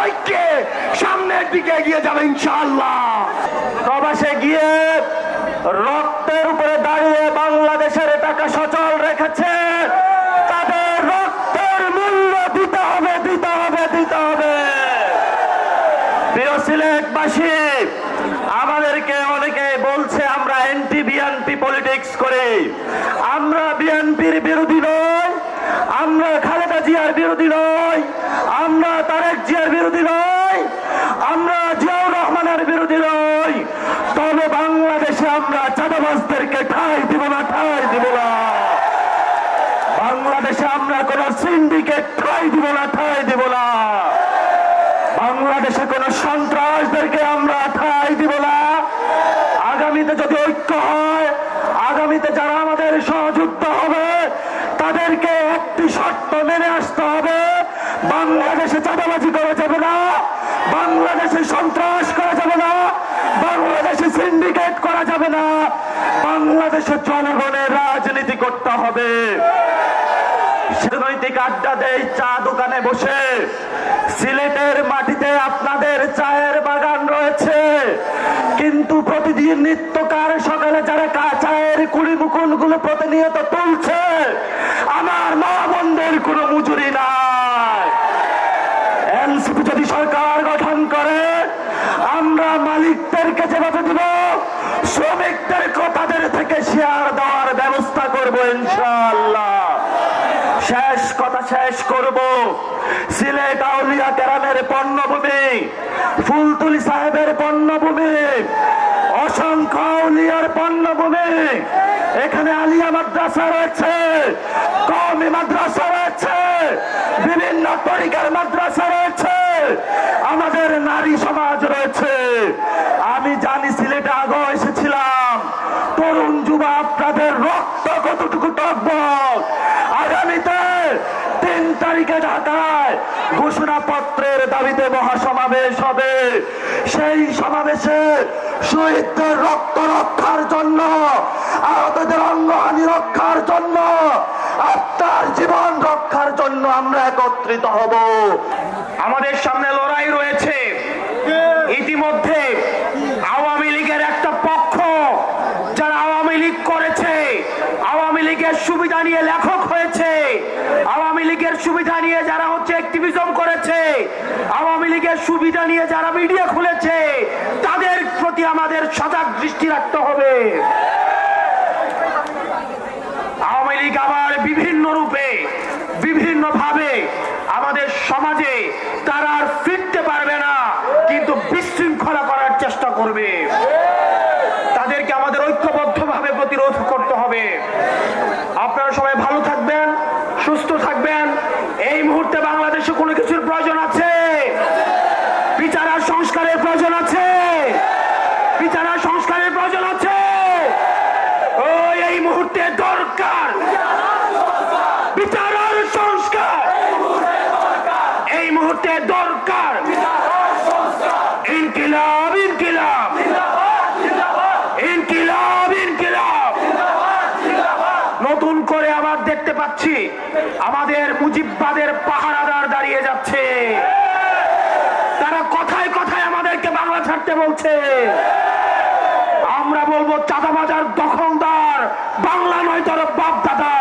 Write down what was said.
ঐক্যে সামনের দিকে এগিয়ে যাবে ইনশাআল্লাহ। প্রবাসে গিয়ে রক্তের উপরে দাঁড়িয়ে বাংলাদেশের টাকা সচল রেখেছে, তাদের রক্তের মূল্য দিতে হবে, দিতে হবে, দিতে হবে। প্রিয় সিলেটবাসী, আমাদেরকে অনেকে বলছে আমরা এন্টি বিএনপি পলিটিক্স করি। আমরা বিএনপির বিরোধী নই, আমরা খালেদা জিয়ার বিরোধী নই, আমরা তারেক জিয়ার বিরোধী নই, আমরা জিয়াউর রহমানের বিরোধী নই। তবে বাংলাদেশে আমরা চাঁদাবাজদেরকে ঠাঁই দিব না, ঠাঁই দিব না। বাংলাদেশে আমরা কোন সিন্ডিকেট ঠাঁই দিব না, ঠাঁই দিব না। বাংলাদেশে কোন সন্ত্রাসদেরকে আমরা ঠাঁই দিব না। আগামীতে যদি ঐক্য হয়, আগামীতে যারা আমাদের সহযোদ্ধা হবে তাদেরকে একটি শর্ত মেনে আসতে হবে, বাংলাদেশে চাঁদাবাজি করা যাবে না, বাংলাদেশে সন্ত্রাস করা যাবে না, বাংলাদেশে সিন্ডিকেট করা যাবে না, বাংলাদেশে জনগণের রাজনীতি করতে হবে। রাজনৈতিক আড্ডা দেয় চা দোকানে বসে। সিলেটের মাটিতে আপনাদের চায়ের বাগান রয়েছে, কিন্তু প্রতিদিন নিত্যকার সকালে যারা চায়ের কুড়ি মুকুল গুলো প্রতিনিয়ত তুলছে, আমার মা বোনদের কোনো মজুরি নাই। এনসিপি যদি সরকার গঠন করে, আমরা মালিকদেরকে যেভাবে দিব, শ্রমিকদেরকে তাদের থেকে শেয়ার দেওয়ার ব্যবস্থা করবো ইনশাআল্লাহ। শেষ কথা শেষ করব, সিলেট আউলিয়া কেরামের পণ্যভূমি, ফুলতুলি সাহেবের পণ্যভূমি, অসংখ্য আউলিয়ার পণ্যভূমি। এখানে আলিয়া মাদ্রাসা রয়েছে, কওমি মাদ্রাসা রয়েছে, বিভিন্ন তরিকার মাদ্রাসা রয়েছে, আমাদের নারী সমাজ রয়েছে। আমি জানি সিলেটে আগে এসেছিলাম, তরুণ যুবা আপনাদের রক্ত কতটুকু টকবক। আগামীতে 3 তারিখে ঢাকায় ঘোষণাপত্রের দাবিতে মহাসমাবেশ হবে। সেই সমাবেশে শহীদদের রক্ত রক্ষার জন্য, আহতদের অঙ্গহানি রক্ষার জন্য, আত্মার জীবন রক্ষার জন্য আমরা একত্রিত হব। আমাদের সামনে লড়াই রয়েছে। ইতিমধ্যে আওয়ামী লীগের একটা পক্ষ, যারা আওয়ামী লীগ করেছে, আওয়ামী লীগের সুবিধা নিয়ে লেখক হয়েছে, আওয়ামী লীগের সুবিধা নিয়ে যারা অ্যাক্টিভিজম করেছে, আওয়ামী লীগের সুবিধা নিয়ে যারা মিডিয়া খুলেছে, তাদের প্রতি আমাদের সজাগ দৃষ্টি রাখতে হবে। আওয়ামী লীগ আবার বিভিন্ন রূপে, বিভিন্ন ভাবে আমাদের সমাজে তারা আর ফিরতে পারবে না, কিন্তু বিশৃঙ্খলা করার চেষ্টা করবে। তাদেরকে আমাদের ঐক্যবদ্ধভাবে প্রতিরোধ করতে হবে। আপনারা সবাই ভালো থাকবেন, সুস্থ থাকবেন। এই মুহূর্তে বাংলাদেশে কোনো কিছুর প্রয়োজন আছে, বিচার আর সংস্কারের প্রয়োজন আছে, বিচার আর সংস্কারের প্রয়োজন আছে। এই মুহূর্তে দরকার বিচার আর সংস্কার, এই মুহূর্তে দরকার ইনকিলাব, ইনকিলাব, ইনকিলাব, ইনকিলাব। নতুন করে আবার দেখতে পাচ্ছি আমাদের মুজিববাদের পাহারাদার দাঁড়িয়ে যাচ্ছে। তারা কথায় কথায় আমাদেরকে বাংলা ছাড়তে বলছে। আমরা বলবো চাঁদাবাজার দখলদার বাংলা নয়, তার বাপ দাদা।